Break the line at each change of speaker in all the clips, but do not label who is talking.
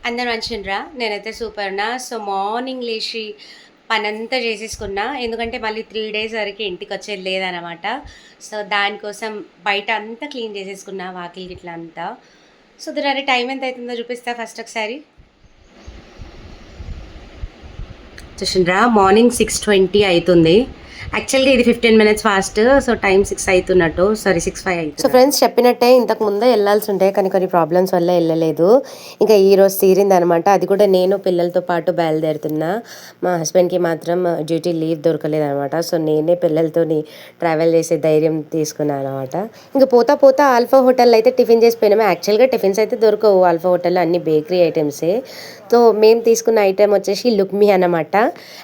అందరూ మంచిగుండ్రా? నేనైతే సూపర్‌నా. So, morning లేచి పనంతా చేసేసుకున్నా. ఎందుకంటే మళ్ళీ 3 డేస్ వరకి ఇంటికొచ్చేది లేదనమాట. సో, దానికోసం బయట అంతా క్లీన్ చేసేసుకున్నా. వాకిలి గిట్లా అంతా. సో, చూడరా టైం ఎంతయితుందో చూపిస్తా ఫస్ట్ ఒకసారి. చూసిండ్రా మార్నింగ్ 6:20 అయితుంది. యాక్చువల్‌గా ఇది 15 మినిట్స్ ఫాస్ట్. సో, టైం 6 అయితున్నట్టు. సారీ 6:05
సో
అయితున్నట్టు.
ఫ్రెండ్స్ చెప్పినట్టే ఇంతకు ముందే వెళ్ళాల్సి ఉండే కానీ కొన్ని ప్రాబ్లమ్స్ వల్ల వెళ్ళలేదు. ఇంకా ఈరోజు తీరిందనమాట. అది కూడా నేను పిల్లలతో పాటు బయలుదేరుతున్నా. మా హస్బెండ్కి మాత్రం డ్యూటీ లీవ్ దొరకలేదనమాట. సో నేనే పిల్లలతోని ట్రావెల్ చేసే ధైర్యం తీసుకున్నాను అనమాట. ఇంకా పోతా పోతా ఆల్ఫా హోటల్ అయితే టిఫిన్ చేసి పోయినాము. యాక్చువల్గా టిఫిన్స్ అయితే దొరకవు ఆల్ఫా హోటల్లో, అన్ని బేకరీ ఐటమ్సే. సో మేము తీసుకున్న ఐటెం వచ్చేసి లుక్మీ అనమాట.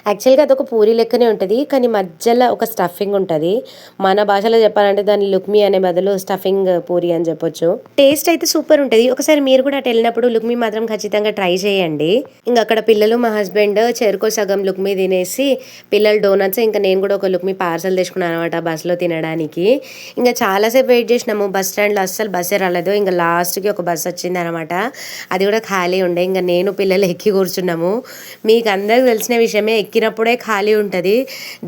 యాక్చువల్గా అదొక పూరి లెక్కనే ఉంటుంది, కానీ మధ్యలో ఒక స్టఫింగ్ ఉంటుంది. మన భాషలో చెప్పాలంటే దాన్ని లుక్మీ అనే బదులు స్టఫింగ్ పూరి అని చెప్పొచ్చు. టేస్ట్ అయితే సూపర్ ఉంటుంది. ఒకసారి మీరు కూడా అటు వెళ్ళినప్పుడు లుక్మీ మాత్రం ఖచ్చితంగా ట్రై చేయండి. ఇంకా అక్కడ పిల్లలు మా హస్బెండ్ చెరుకో సగం లుక్మీ తినేసి పిల్లలు డోనట్స్, ఇంకా నేను కూడా ఒక లుక్మీ పార్సల్ తెచ్చుకున్నాను అనమాట బస్సులో తినడానికి. ఇంకా చాలాసేపు వెయిట్ చేసినాము బస్ స్టాండ్లో, అస్సలు బస్సే రాలేదు. ఇంకా లాస్ట్కి ఒక బస్ వచ్చింది అనమాట. అది కూడా ఖాళీ ఉండే. ఇంకా నేను పిల్లలు ఎక్కి కూర్చున్నాము. మీకు అందరికి తెలిసిన విషయమే, ఎక్కినప్పుడే ఖాళీ ఉంటుంది,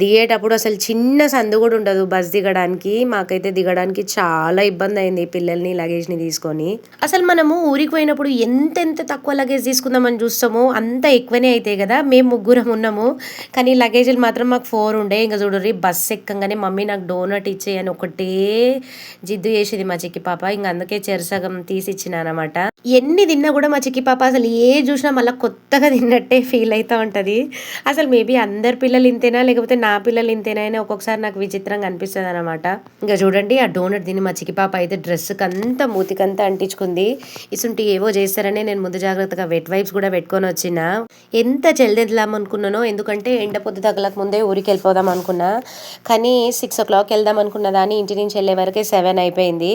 దిగేటప్పుడు అసలు చిన్న సందు కూడా ఉండదు బస్ దిగడానికి. మాకైతే దిగడానికి చాలా ఇబ్బంది అయింది పిల్లల్ని లగేజ్ని తీసుకొని. అసలు మనము ఊరికి పోయినప్పుడు ఎంత తక్కువ లగేజ్ తీసుకుందామని చూస్తామో అంత ఎక్కువనే అవుతాయి కదా. మేము ముగ్గురం ఉన్నాము, కానీ లగేజ్లు మాత్రం మాకు 4 ఉండే. ఇంకా చూడరి బస్ ఎక్కంగానే మమ్మీ నాకు డోనట్ ఇచ్చేయని ఒకటే జిద్దు చేసేది మా చిక్కి పాప. ఇంకా అందుకే చెరసగం తీసి ఇచ్చిన అనమాట. ఎన్ని తిన్నా కూడా మా చిక్కి పాప అసలు ఏ చూసినా మళ్ళీ కొత్తగా తిన్నట్టే ఫీల్ అవుతూ ఉంటుంది. అసలు మేబీ అందరి పిల్లలు ఇంతేనా లేకపోతే నా పిల్లలు ఇంతేనా అని ఒక్కొక్కసారి నాకు విచిత్రంగా అనిపిస్తుంది అనమాట. ఇంకా చూడండి ఆ డోనట్ తిని మా చిక్కి పాప అయితే డ్రెస్కి అంతా మూతికంతా అంటించుకుంది. ఇసుంటి ఏవో చేస్తారని నేను ముందు జాగ్రత్తగా వెట్ వైప్స్ కూడా పెట్టుకొని వచ్చిన. ఎంత జల్దెద్దాం అనుకున్నానో, ఎందుకంటే ఎండ పొద్దు తగ్గలకు ముందే ఊరికి వెళ్ళిపోదాం అనుకున్నా. కానీ 6 o'clock వెళ్దాం అనుకున్న దాన్ని ఇంటి నుంచి వెళ్ళే వరకే 7 అయిపోయింది.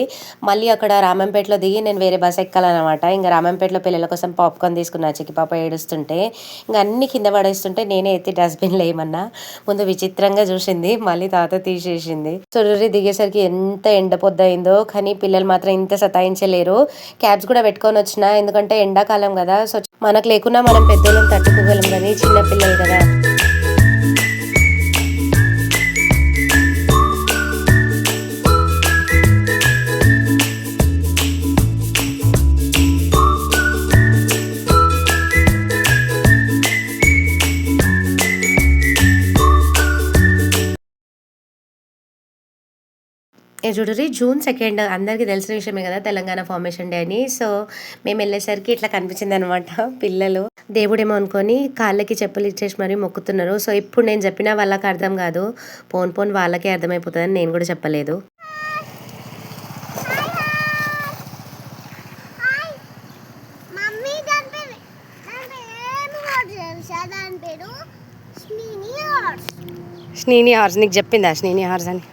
మళ్ళీ అక్కడ రామంపేటలో దిగి నేను వేరే బస్ ఎక్కాలన్నమాట. ఇంకా రామంపేటలో పిల్లల కోసం పాప్కార్న్ తీసుకున్నా. చిక్కి పాప ఏడుస్తుంటే ఇంకా అన్ని కింద పడేస్తుంటే నేనే ఎత్తి డస్ట్బిన్లో ఏమన్నా. ముందు విచిత్రంగా చూసింది, మళ్ళీ తాత తీసేసింది. సొర్రి దిగేసరికి ఎంత ఎండ పొద్దయిందో, కానీ పిల్లలు మాత్రం ఇంత సతాయించలేరు. క్యాబ్స్ కూడా పెట్టుకొని వచ్చిన, ఎందుకంటే ఎండాకాలం కదా. సో మనకు లేకున్నా మనం పెద్దోళ్ళని తట్టుకోగలం, కానీ చిన్న పిల్లలు కదా. చూడరి June 2 అందరికీ తెలిసిన విషయమే కదా, తెలంగాణ ఫార్మేషన్ డే అని. సో మేము వెళ్ళేసరికి ఇట్లా కనిపించింది అనమాట. పిల్లలు దేవుడేమో అనుకొని కాళ్ళకి చెప్పులు ఇచ్చేసి మరీ మొక్కుతున్నారు. సో ఇప్పుడు నేను చెప్పినా వాళ్ళకి అర్థం కాదు, పోన్ వాళ్ళకే అర్థమైపోతుందని నేను కూడా చెప్పలేదు. స్నీని హార్స్ నీకు చెప్పిందా స్నీని హార్స్ అని?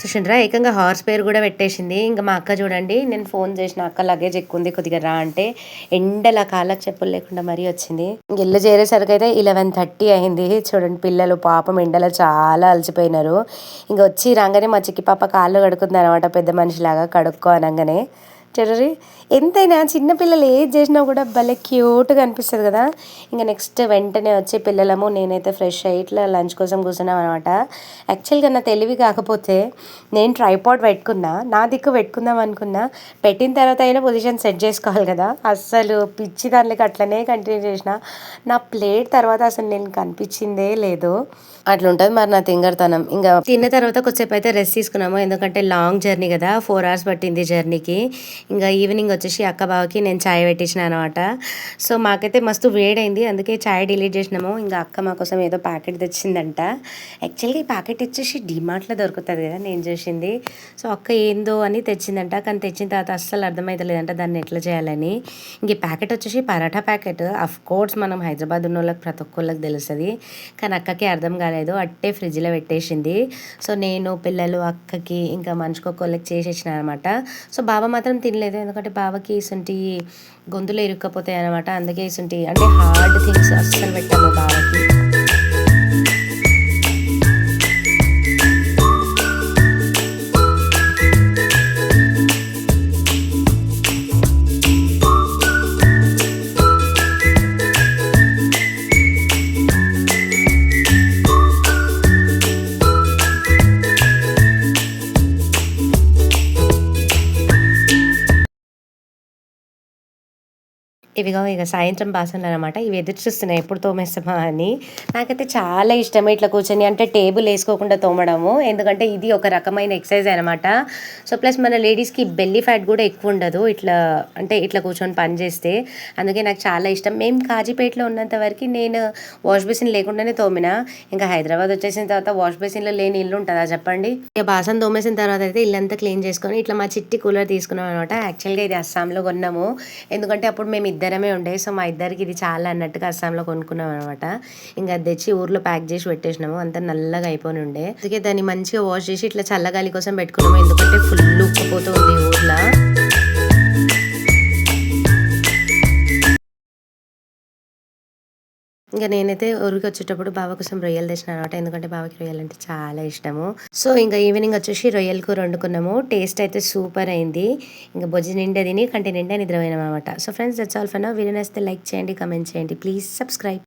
చూసిండ్రా ఏకంగా హార్స్ పేరు కూడా పెట్టేసింది. ఇంకా మా అక్క చూడండి, నేను ఫోన్ చేసిన అక్క లగేజ్ ఎక్కువ ఉంది కొద్దిగా రా అంటే ఎండల కాళ్ళకి చెప్పులు లేకుండా మరీ వచ్చింది. ఇల్లు చేరేసరికి అయితే 11:30 అయింది. చూడండి పిల్లలు పాపం ఎండలో చాలా అలసిపోయినారు. ఇంకా వచ్చి రాగానే మా చిక్కి పాప కాళ్ళు కడుకుంది అనమాట, పెద్ద మనిషిలాగా కడుక్కో అనగానే. చూడరి ఎంతైనా చిన్నపిల్లలు ఏది చేసినా కూడా భలే క్యూట్గా అనిపిస్తుంది కదా. ఇంకా నెక్స్ట్ వెంటనే వచ్చి పిల్లలము నేనైతే ఫ్రెష్ అయ్యి ఇట్లా లంచ్ కోసం కూర్చున్నాం అనమాట. యాక్చువల్గా నా తెలివి కాకపోతే నేను ట్రైపాడ్ పెట్టుకున్నా, నా దిక్కు పెట్టుకుందాం అనుకున్నా. పెట్టిన తర్వాత అయినా పొజిషన్ సెట్ చేసుకోవాలి కదా, అస్సలు పిచ్చి దానికి అట్లనే కంటిన్యూ చేసిన. నా ప్లేట్ తర్వాత అసలు నేను కనిపించిందే లేదు. అట్లా ఉంటుంది మరి నా తింగర్తనం. ఇంకా తిన్న తర్వాత కొద్దిసేపు అయితే రెస్ట్ తీసుకున్నాము, ఎందుకంటే లాంగ్ జర్నీ కదా, 4 hours పట్టింది జర్నీకి. ఇంకా ఈవినింగ్ వచ్చేసి అక్క బావకి నేను ఛాయ్ పెట్టించిన అనమాట. సో మాకైతే మస్తు వేడైంది, అందుకే ఛాయ్ డిలీట్ చేసినాము. ఇంకా అక్క మా కోసం ఏదో ప్యాకెట్ తెచ్చిందంట. యాక్చువల్గా ఈ ప్యాకెట్ వచ్చేసి డిమార్ట్లో దొరుకుతుంది కదా నేను చూసింది. సో అక్క ఏందో అని తెచ్చిందంట, కానీ తెచ్చిన తర్వాత అస్సలు అర్థమవుతలేదంట దాన్ని ఎట్లా చేయాలని. ఇంక ఈ ప్యాకెట్ వచ్చేసి పరాఠా ప్యాకెట్. అఫ్ కోర్స్ మనం హైదరాబాద్ ఉన్న వాళ్ళకి ప్రతి ఒక్కళ్ళకి తెలుస్తుంది, కానీ అక్కకి అర్థం కాలేదు, అట్టే ఫ్రిడ్జ్లో పెట్టేసింది. సో నేను పిల్లలు అక్కకి ఇంకా మనిషికొక్కళ్ళకి చేసేసిన అనమాట. సో బావ మాత్రం తినలేదు, ఎందుకంటే బావకి ఇసుంటి గొంతులో ఇరుక్కపోతాయి అనమాట. అందుకే ఇసుంటి అంటే హార్డ్ థింగ్స్ అస్సలు పెట్టాము బావకి. ఇవిగో ఇక సాయంత్రం బాసనలు అనమాట. ఇవి ఎదురు చూస్తున్నాయి ఎప్పుడు తోమేస్తామా అని. నాకైతే చాలా ఇష్టం ఇట్లా కూర్చొని అంటే టేబుల్ వేసుకోకుండా తోమడము. ఎందుకంటే ఇది ఒక రకమైన ఎక్సర్సైజ్ అనమాట. సో ప్లస్ మన లేడీస్కి బెల్లీ ఫ్యాట్ కూడా ఎక్కువ ఉండదు ఇట్లా అంటే ఇట్లా కూర్చొని పని చేస్తే. అందుకే నాకు చాలా ఇష్టం. మేము కాజీపేటలో ఉన్నంత వరకు నేను వాష్ బేసిన్ లేకుండానే తోమిన. ఇంకా హైదరాబాద్ వచ్చేసిన తర్వాత వాష్ బేసిన్లో లేని ఇల్లు ఉంటుందా చెప్పండి. ఇక బాసన తోమేసిన తర్వాత అయితే ఇల్లంతా క్లీన్ చేసుకొని ఇట్లా మా చిట్టి కూలర్ తీసుకున్నాం అనమాట. యాక్చువల్గా ఇది అస్సాంలో కొన్నాము. ఎందుకంటే అప్పుడు మేము ఇద్దరమే ఉండే. సో మా ఇద్దరికి ఇది చాలా అన్నట్టుగా అస్సాంలో కొనుక్కున్నాం అనమాట. ఇంకా అది తెచ్చి ఊర్లో ప్యాక్ చేసి పెట్టేసినాము. అంతా నల్లగా అయిపోయి ఉండే. అందుకే దాన్ని మంచిగా వాష్ చేసి ఇట్లా చల్లగాలి కోసం పెట్టుకున్నాము. ఎందుకంటే ఫుల్ ఉక్కపోతూ ఉంది ఊర్లో. ఇంకా నేనైతే ఊరికి వచ్చేటప్పుడు బావ కోసం రొయ్యలు తెచ్చిన అనమాట. ఎందుకంటే బావకి రొయ్యలు అంటే చాలా ఇష్టము. సో ఇంకా ఈవినింగ్ వచ్చేసి రొయ్యల కూర వండుకున్నాము. టేస్ట్ అయితే సూపర్ అయింది. ఇంకా బొజ్జి నిండా తిని కంటి నిండా నిద్రపోయినాం అనమాట. So friends that's all for now. Video నచ్చితే లైక్ చేయండి, కమెంట్ చేయండి, ప్లీజ్ సబ్స్క్రైబ్.